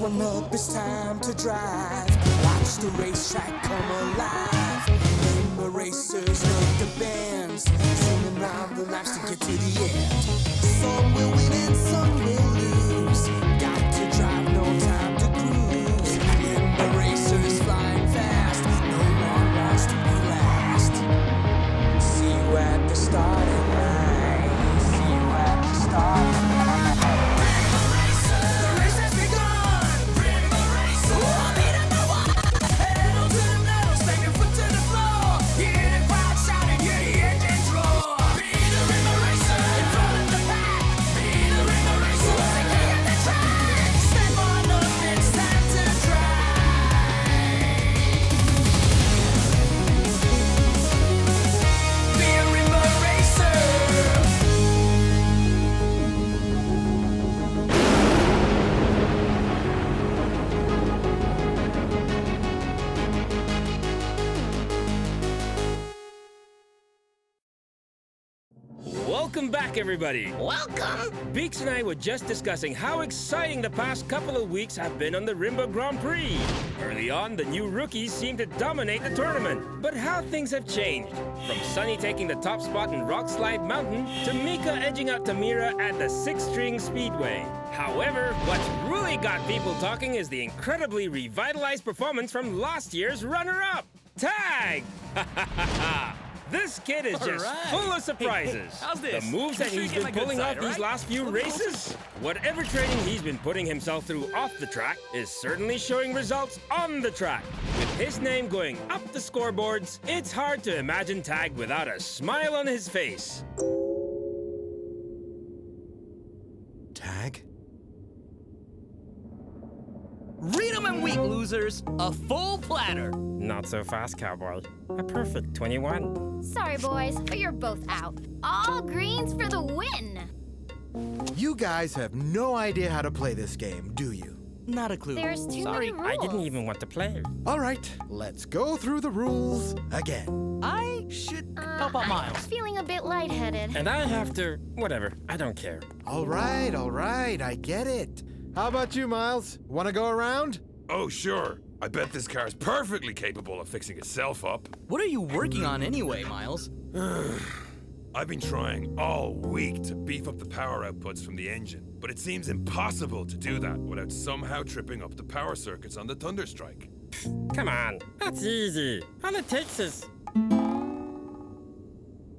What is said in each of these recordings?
on up, it's time to drive. Watch the racetrack come alive. RIMBA Racers make the bands, zooming around the laps to get to the end. Some will win and some will lose. Got to drive, no time to cruise. RIMBA Racers flying fast, no one wants to be last. See you at the starting line. See you at the starting line. Welcome back, everybody! Welcome! Beaks and I were just discussing how exciting the past couple of weeks have been on the RIMBA Grand Prix. Early on, the new rookies seemed to dominate the tournament. But how things have changed. From Sunny taking the top spot in Rock Slide Mountain to Meika edging out Tamira at the 6-string Speedway. However, what's really got people talking is the incredibly revitalized performance from last year's runner-up, Tag! This kid is just full of surprises. Hey, how's this? The moves that he's been pulling off these last few races, whatever training he's been putting himself through off the track is certainly showing results on the track. With his name going up the scoreboards, it's hard to imagine Tag without a smile on his face. Tag? Read 'em and weak, losers! A full platter! Not so fast, cowboy. A perfect 21. Sorry, boys, but you're both out. All greens for the win! You guys have no idea how to play this game, do you? Not a clue. There's too many rules. I didn't even want to play. All right, let's go through the rules again. I should help out Miles. I'm feeling a bit lightheaded. And I have to... whatever. I don't care. All right, I get it. How about you, Miles? Want to go around? Oh, sure. I bet this car's perfectly capable of fixing itself up. What are you working on anyway, Miles? I've been trying all week to beef up the power outputs from the engine, but it seems impossible to do that without somehow tripping up the power circuits on the Thunderstrike. Come on, that's easy. All it takes is...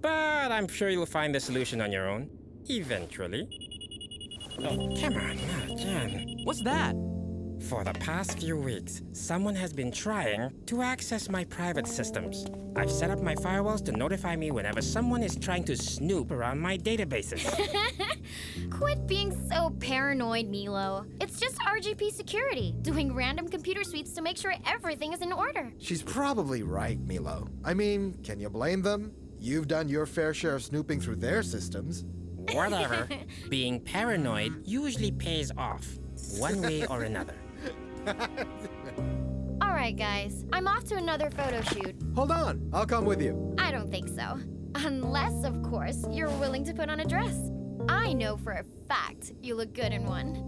But I'm sure you'll find the solution on your own, eventually. Oh, come on, not again. What's that? For the past few weeks, someone has been trying to access my private systems. I've set up my firewalls to notify me whenever someone is trying to snoop around my databases. Quit being so paranoid, Milo. It's just RGP security, doing random computer sweeps to make sure everything is in order. She's probably right, Milo. I mean, can you blame them? You've done your fair share of snooping through their systems. Whatever. Being paranoid usually pays off, one way or another. All right, guys. I'm off to another photo shoot. Hold on, I'll come with you. I don't think so. Unless, of course, you're willing to put on a dress. I know for a fact you look good in one.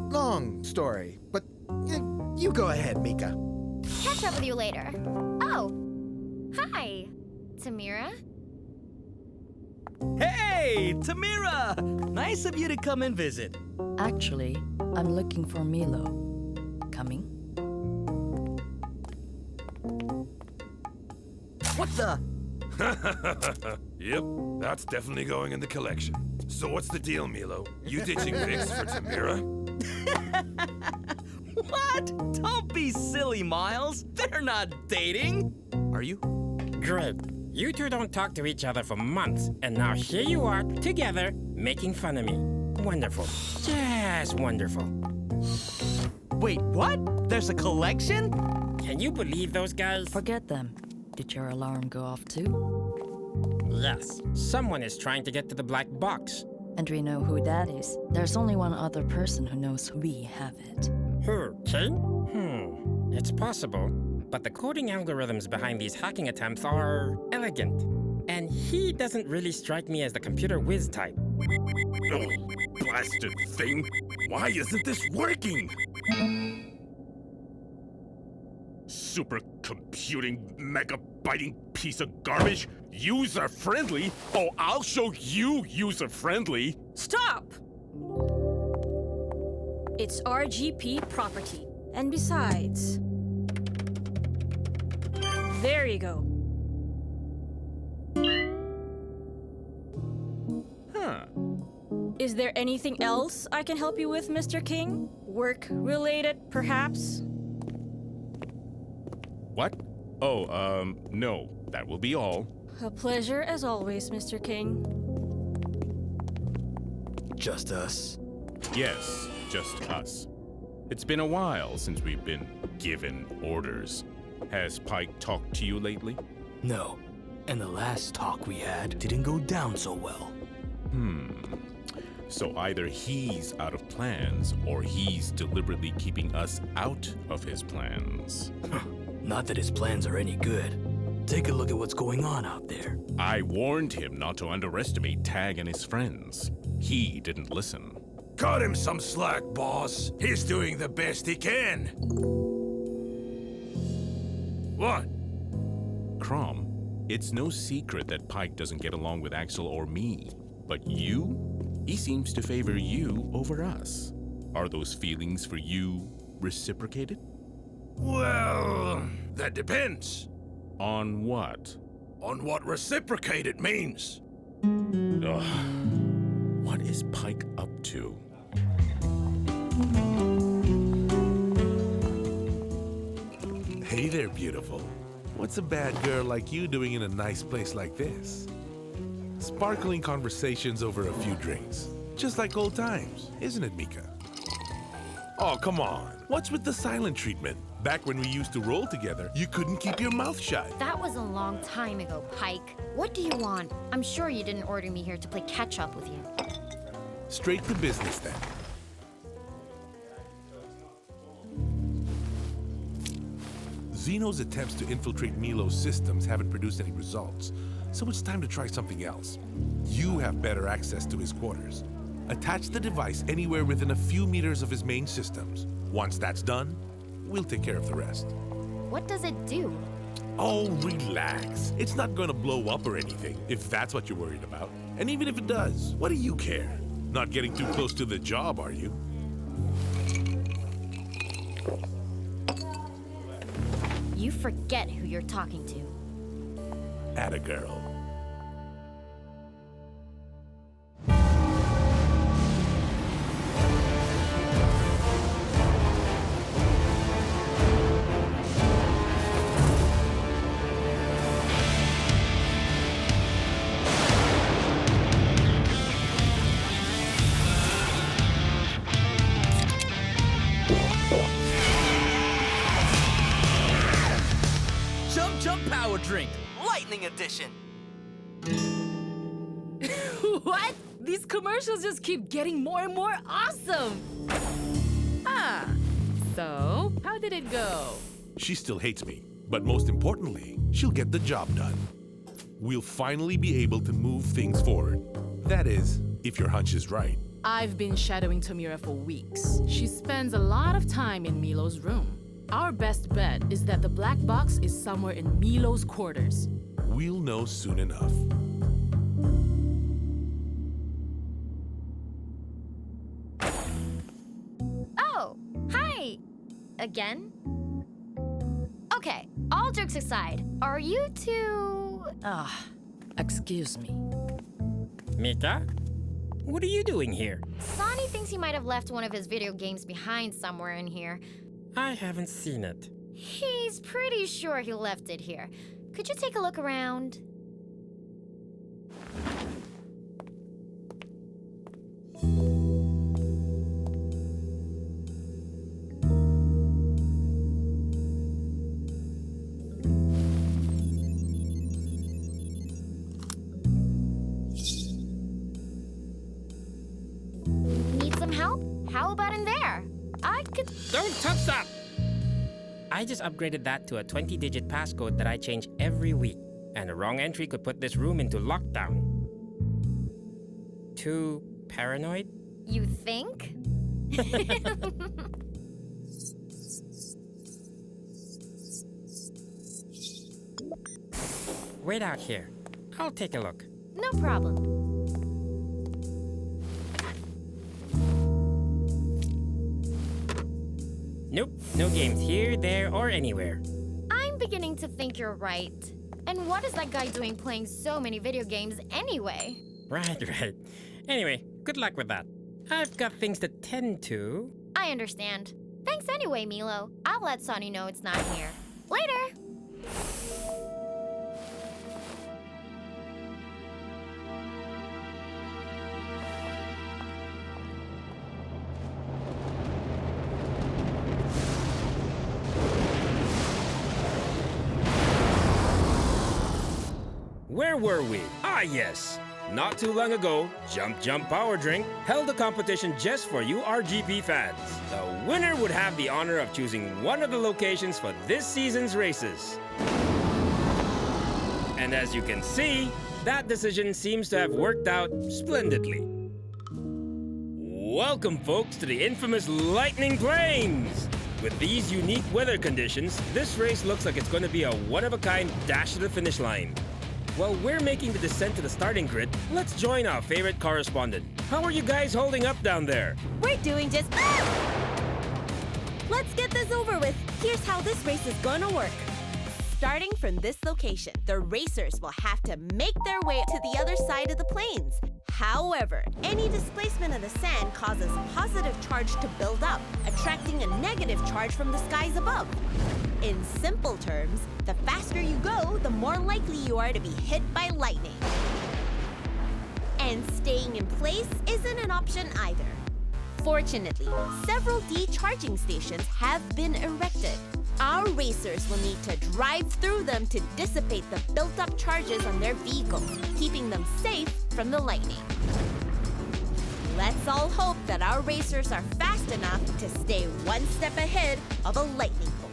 Long story, but you go ahead, Meika. Catch up with you later. Oh, hi, Tamira. Hey, Tamira! Nice of you to come and visit. Actually, I'm looking for Milo. Coming? What the? Yep, that's definitely going in the collection. So what's the deal, Milo? You ditching pics for Tamira? What? Don't be silly, Miles. They're not dating. Are you? Great. You two don't talk to each other for months, and now here you are, together, making fun of me. Wonderful. Just wonderful. Wait, what? There's a collection? Can you believe those guys? Forget them. Did your alarm go off too? Yes. Someone is trying to get to the black box. And we know who that is. There's only one other person who knows we have it. Who, Kane? It's possible. But the coding algorithms behind these hacking attempts are elegant. And he doesn't really strike me as the computer whiz type. Oh, blasted thing! Why isn't this working? Supercomputing, mega-biting piece of garbage? User-friendly? Oh, I'll show you user-friendly! Stop! It's RGP property. And besides... There you go. Huh. Is there anything else I can help you with, Mr. King? Work-related, perhaps? What? Oh, no. That will be all. A pleasure as always, Mr. King. Just us. Yes, just us. It's been a while since we've been given orders. Has Pike talked to you lately? No. And the last talk we had didn't go down so well. So either he's out of plans, or he's deliberately keeping us out of his plans. Not that his plans are any good. Take a look at what's going on out there. I warned him not to underestimate Tag and his friends. He didn't listen. Cut him some slack, boss. He's doing the best he can. What? Crom, it's no secret that Pike doesn't get along with Axel or me. But you? He seems to favor you over us. Are those feelings for you reciprocated? Well, that depends. On what? On what reciprocated means. Ugh. What is Pike up to? Hey there, beautiful. What's a bad girl like you doing in a nice place like this? Sparkling conversations over a few drinks. Just like old times, isn't it, Meika? Oh, come on. What's with the silent treatment? Back when we used to roll together, you couldn't keep your mouth shut. That was a long time ago, Pike. What do you want? I'm sure you didn't order me here to play catch-up with you. Straight to business, then. Zeno's attempts to infiltrate Milo's systems haven't produced any results, so it's time to try something else. You have better access to his quarters. Attach the device anywhere within a few meters of his main systems. Once that's done, we'll take care of the rest. What does it do? Oh, relax. It's not gonna blow up or anything, if that's what you're worried about. And even if it does, what do you care? Not getting too close to the job, are you? You forget who you're talking to. Atta girl. Jump Power Drink, Lightning Edition. What? These commercials just keep getting more and more awesome. Ah, so how did it go? She still hates me, but most importantly, she'll get the job done. We'll finally be able to move things forward. That is, if your hunch is right. I've been shadowing Tamira for weeks. She spends a lot of time in Milo's room. Our best bet is that the black box is somewhere in Milo's quarters. We'll know soon enough. Oh, hi! Again? Okay, all jokes aside, are you two... Excuse me. Meika? What are you doing here? Sonny thinks he might have left one of his video games behind somewhere in here. I haven't seen it. He's pretty sure he left it here. Could you take a look around? Need some help? How about in there? I could... Don't touch that! I just upgraded that to a 20-digit passcode that I change every week. And a wrong entry could put this room into lockdown. Too paranoid? You think? Wait out here. I'll take a look. No problem. Nope, no games here, there, or anywhere. I'm beginning to think you're right. And what is that guy doing playing so many video games anyway? Right. Anyway, good luck with that. I've got things to tend to. I understand. Thanks anyway, Milo. I'll let Sonny know it's not here. Later! Where were we? Ah, yes. Not too long ago, Jump Jump Power Drink held a competition just for you RGP fans. The winner would have the honor of choosing one of the locations for this season's races. And as you can see, that decision seems to have worked out splendidly. Welcome, folks, to the infamous Lightning Plains! With these unique weather conditions, this race looks like it's going to be a one-of-a-kind dash to the finish line. While we're making the descent to the starting grid, let's join our favorite correspondent. How are you guys holding up down there? We're doing just... Let's get this over with. Here's how this race is gonna work. Starting from this location, the racers will have to make their way to the other side of the plains. However, any displacement of the sand causes positive charge to build up, attracting a negative charge from the skies above. In simple terms, the faster you go, the more likely you are to be hit by lightning. And staying in place isn't an option either. Fortunately, several D-charging stations have been erected. Our racers will need to drive through them to dissipate the built-up charges on their vehicles, keeping them safe from the lightning. Let's all hope that our racers are fast enough to stay one step ahead of a lightning bolt.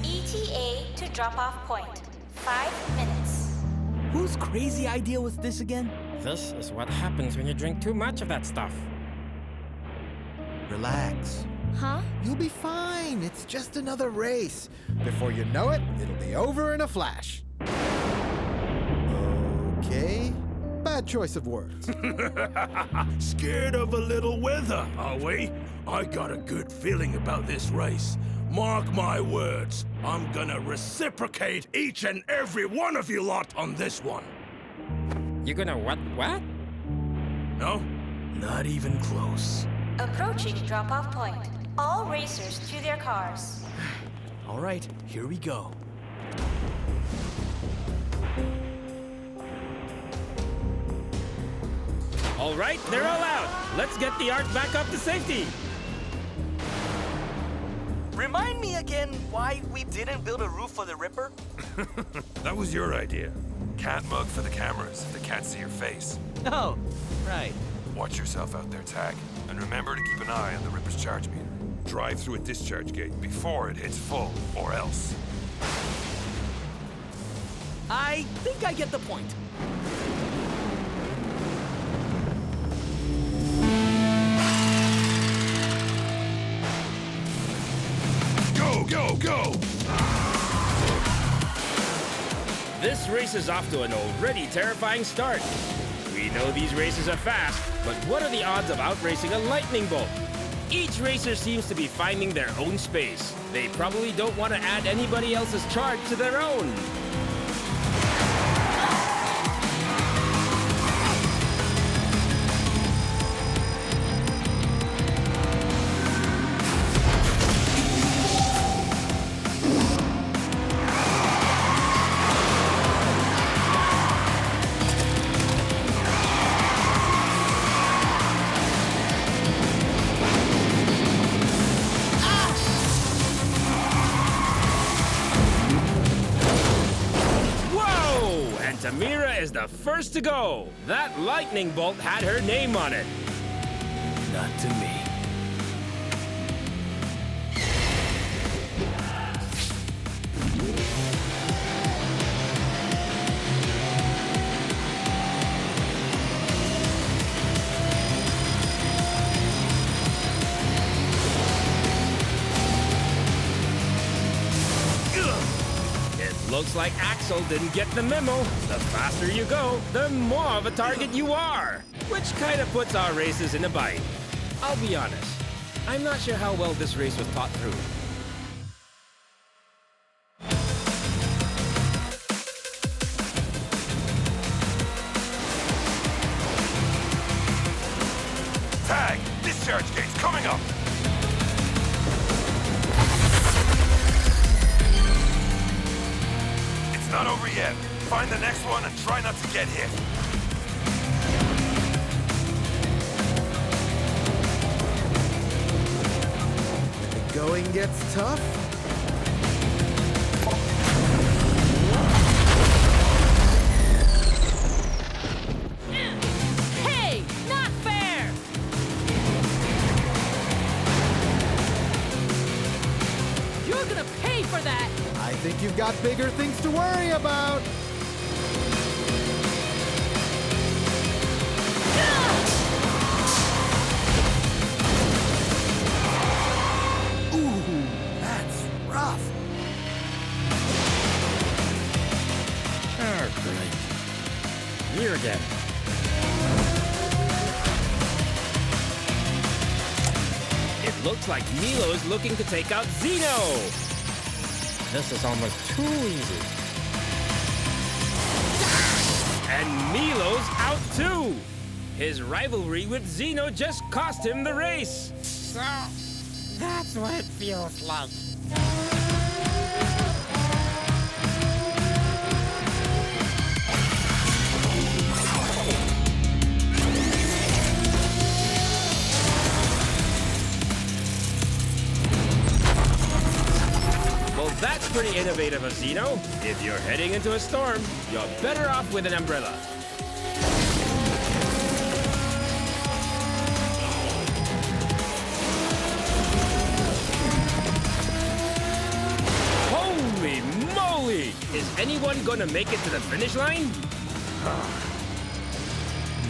ETA to drop-off point. 5 minutes. Whose crazy idea was this again? This is what happens when you drink too much of that stuff. Relax. Huh? You'll be fine. It's just another race. Before you know it, it'll be over in a flash. Okay. Bad choice of words. Scared of a little weather, are we? I got a good feeling about this race. Mark my words, I'm gonna reciprocate each and every one of you lot on this one. You gonna what? No? Not even close. Approaching drop-off point. All racers to their cars. All right, here we go. All right, they're all out. Let's get the Ark back up to safety. Remind me again why we didn't build a roof for the Ripper? That was your idea. Cat mug for the cameras if they can't see your face. Oh, right. Watch yourself out there, Tag. And remember to keep an eye on the Ripper's charge meter. Drive through a discharge gate before it hits full, or else. I think I get the point. Go, go! This race is off to an already terrifying start. We know these races are fast, but what are the odds of outracing a lightning bolt? Each racer seems to be finding their own space. They probably don't want to add anybody else's charge to their own. Tamira is the first to go. That lightning bolt had her name on it. Not to me. Looks like Axel didn't get the memo. The faster you go, the more of a target you are. Which kind of puts our races in a bind. I'll be honest, I'm not sure how well this race was thought through. Tag! Discharge gates coming up! It's not over yet. Find the next one and try not to get hit. The going gets tough. Hey, not fair! You're gonna pay for that! I think you've got bigger things to worry about. Ooh, that's rough. Oh, great. Here again. It looks like Milo is looking to take out Zeno. This is almost too easy. And Milo's out too. His rivalry with Zeno just cost him the race. So, that's what it feels like. Well, that's pretty innovative of Zeno. If you're heading into a storm, you're better off with an umbrella. Holy moly! Is anyone gonna make it to the finish line?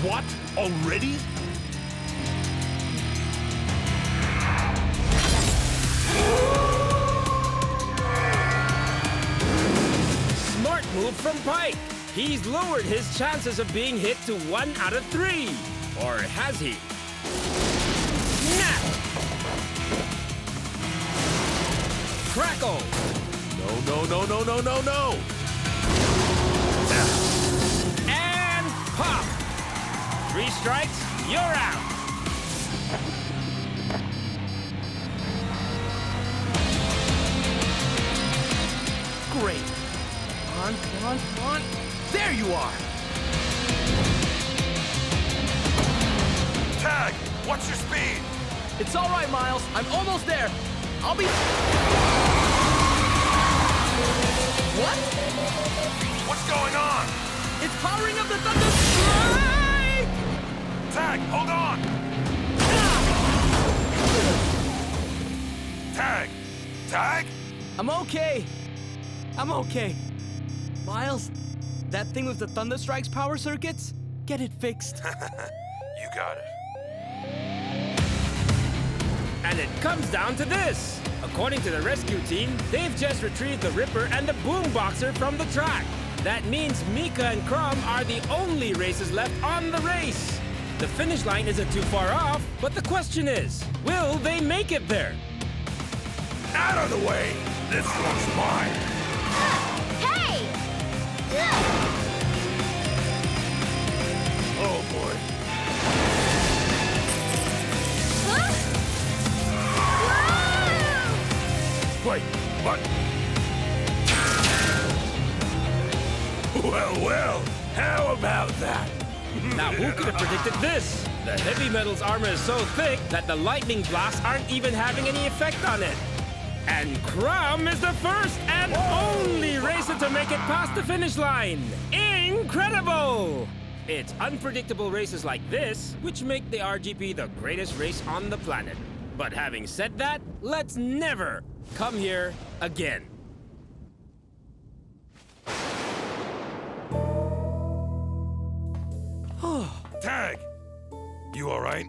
What? Already? Smart move from Pike. He's lowered his chances of being hit to 1 out of 3. Or has he? Snap! Crackle! No. And pop! 3 strikes, you're out! Great. Come on. There you are! Tag! What's your speed? It's all right, Miles. I'm almost there. I'll be... What? What's going on? It's powering up the Thunder Strike! Tag, hold on! Tag! Tag? I'm okay. Miles, that thing with the Thunder Strike's power circuits? Get it fixed. You got it. And it comes down to this. According to the rescue team, they've just retrieved the Ripper and the Boomboxer from the track. That means Meika and Crom are the only races left on the race. The finish line isn't too far off, but the question is, will they make it there? Out of the way! This one's mine! Hey! Oh boy. Wait, what? Well, how about that? Now, who could have predicted this? The heavy metal's armor is so thick that the lightning blasts aren't even having any effect on it. And Crom is the first and only racer to make it past the finish line. Incredible! It's unpredictable races like this which make the RGP the greatest race on the planet. But having said that, let's never come here again. Tag! You alright?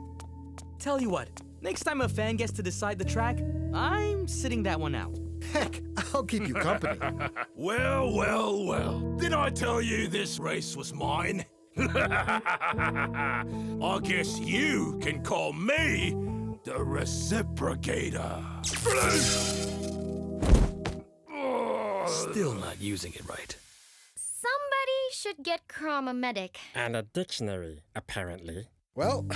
Tell you what, next time a fan gets to decide the track, I'm sitting that one out. Heck, I'll keep you company. Well, well, well. Did I tell you this race was mine? I guess you can call me the Reciprocator. Still not using it right. Somebody should get Crom a medic. And a dictionary, apparently. Well,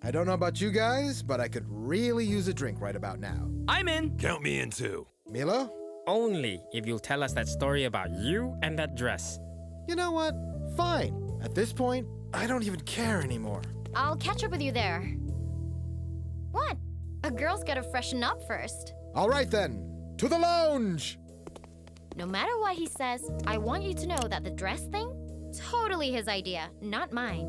I don't know about you guys, but I could really use a drink right about now. I'm in. Count me in too. Milo? Only if you'll tell us that story about you and that dress. You know what? Fine. At this point, I don't even care anymore. I'll catch up with you there. What? A girl's gotta freshen up first. All right then, to the lounge! No matter what he says, I want you to know that the dress thing, totally his idea, not mine.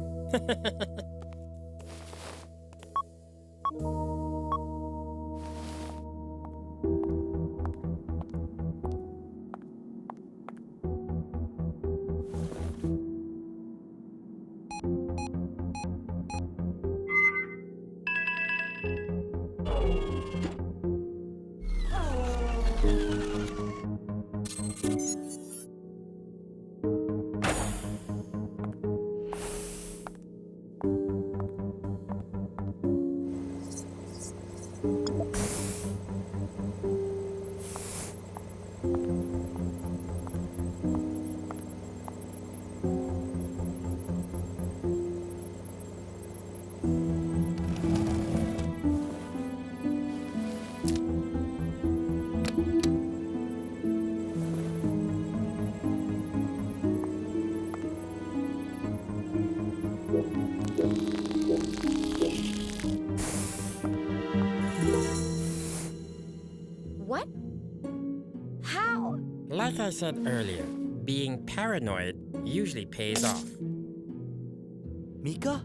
What? How? Like I said earlier, being paranoid usually pays off. Meika?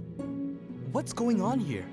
What's going on here?